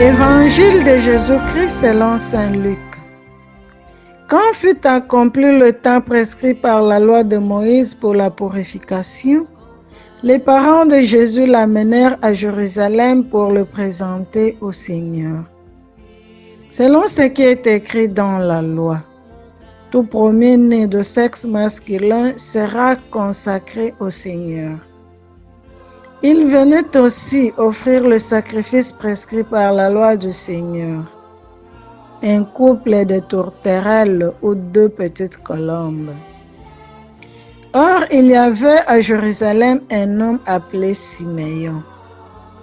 Évangile de Jésus-Christ selon saint Luc. Quand fut accompli le temps prescrit par la loi de Moïse pour la purification, les parents de Jésus l'amenèrent à Jérusalem pour le présenter au Seigneur. Selon ce qui est écrit dans la loi, tout premier-né de sexe masculin sera consacré au Seigneur. Il venait aussi offrir le sacrifice prescrit par la loi du Seigneur, un couple de tourterelles ou 2 petites colombes. Or, il y avait à Jérusalem un homme appelé Siméon.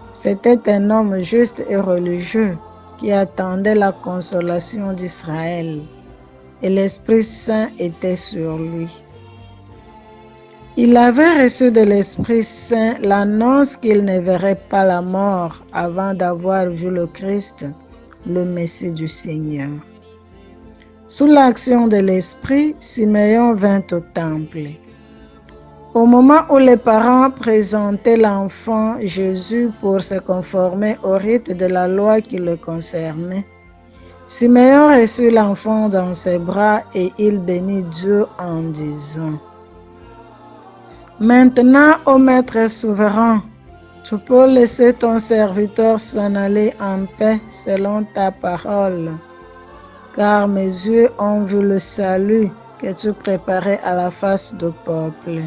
C'était un homme juste et religieux qui attendait la consolation d'Israël, et l'Esprit Saint était sur lui. Il avait reçu de l'Esprit Saint l'annonce qu'il ne verrait pas la mort avant d'avoir vu le Christ, le Messie du Seigneur. Sous l'action de l'Esprit, Siméon vint au temple. Au moment où les parents présentaient l'enfant Jésus pour se conformer au rite de la loi qui le concernait, Siméon reçut l'enfant dans ses bras et il bénit Dieu en disant: Maintenant, ô Maître souverain, tu peux laisser ton serviteur s'en aller en paix selon ta parole, car mes yeux ont vu le salut que tu préparais à la face du peuple.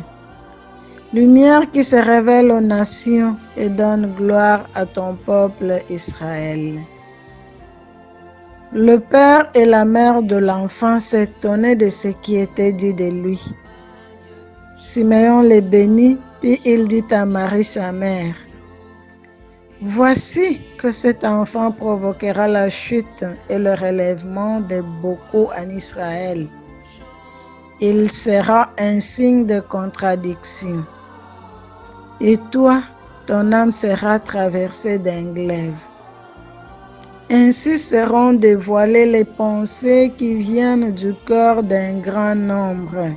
Lumière qui se révèle aux nations et donne gloire à ton peuple Israël. Le père et la mère de l'enfant s'étonnaient de ce qui était dit de lui. Siméon les bénit, puis il dit à Marie sa mère: Voici que cet enfant provoquera la chute et le relèvement de beaucoup en Israël. Il sera un signe de contradiction. Et toi, ton âme sera traversée d'un glaive. Ainsi seront dévoilées les pensées qui viennent du cœur d'un grand nombre.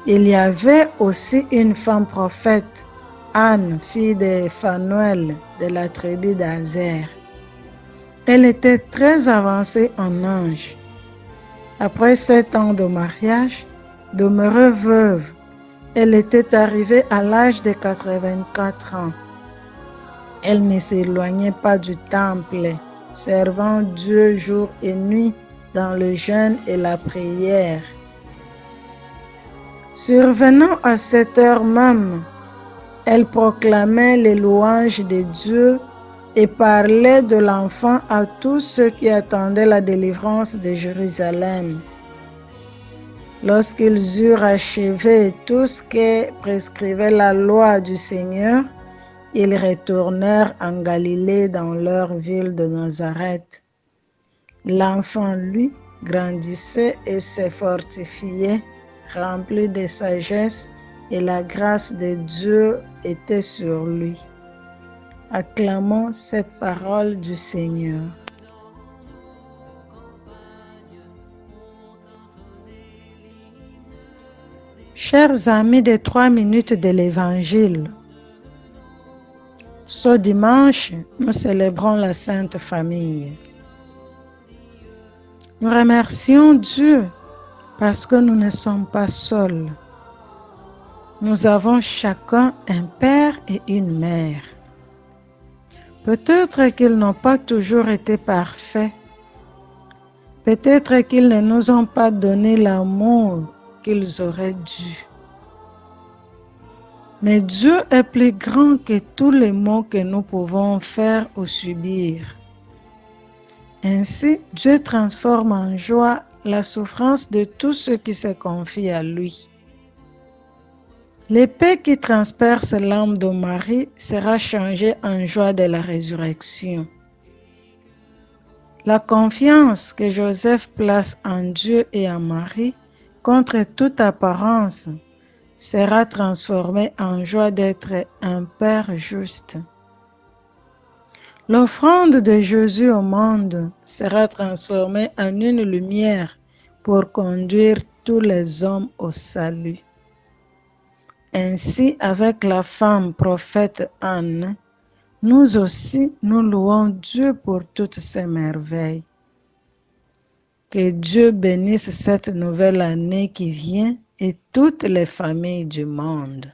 Il y avait aussi une femme prophète, Anne, fille de Phanuel, de la tribu d'Azer. Elle était très avancée en âge. Après 7 ans de mariage, demeurée veuve, elle était arrivée à l'âge de 84 ans. Elle ne s'éloignait pas du temple, servant Dieu jour et nuit dans le jeûne et la prière. Survenant à cette heure même, elle proclamait les louanges de Dieu et parlait de l'enfant à tous ceux qui attendaient la délivrance de Jérusalem. Lorsqu'ils eurent achevé tout ce que prescrivait la loi du Seigneur, ils retournèrent en Galilée dans leur ville de Nazareth. L'enfant, lui, grandissait et se fortifiait, rempli de sagesse, et la grâce de Dieu était sur lui. Acclamons cette parole du Seigneur. Chers amis des 3 minutes de l'Évangile, ce dimanche, nous célébrons la Sainte Famille. Nous remercions Dieu parce que nous ne sommes pas seuls. Nous avons chacun un père et une mère. Peut-être qu'ils n'ont pas toujours été parfaits. Peut-être qu'ils ne nous ont pas donné l'amour qu'ils auraient dû. Mais Dieu est plus grand que tous les maux que nous pouvons faire ou subir. Ainsi, Dieu transforme en joie la souffrance de tous ceux qui se confient à lui. L'épée qui transperce l'âme de Marie sera changée en joie de la résurrection. La confiance que Joseph place en Dieu et en Marie, contre toute apparence, sera transformée en joie d'être un Père juste. L'offrande de Jésus au monde sera transformée en une lumière pour conduire tous les hommes au salut. Ainsi, avec la femme prophète Anne, Nous aussi, nous louons Dieu pour toutes ces merveilles. Que Dieu bénisse cette nouvelle année qui vient et toutes les familles du monde.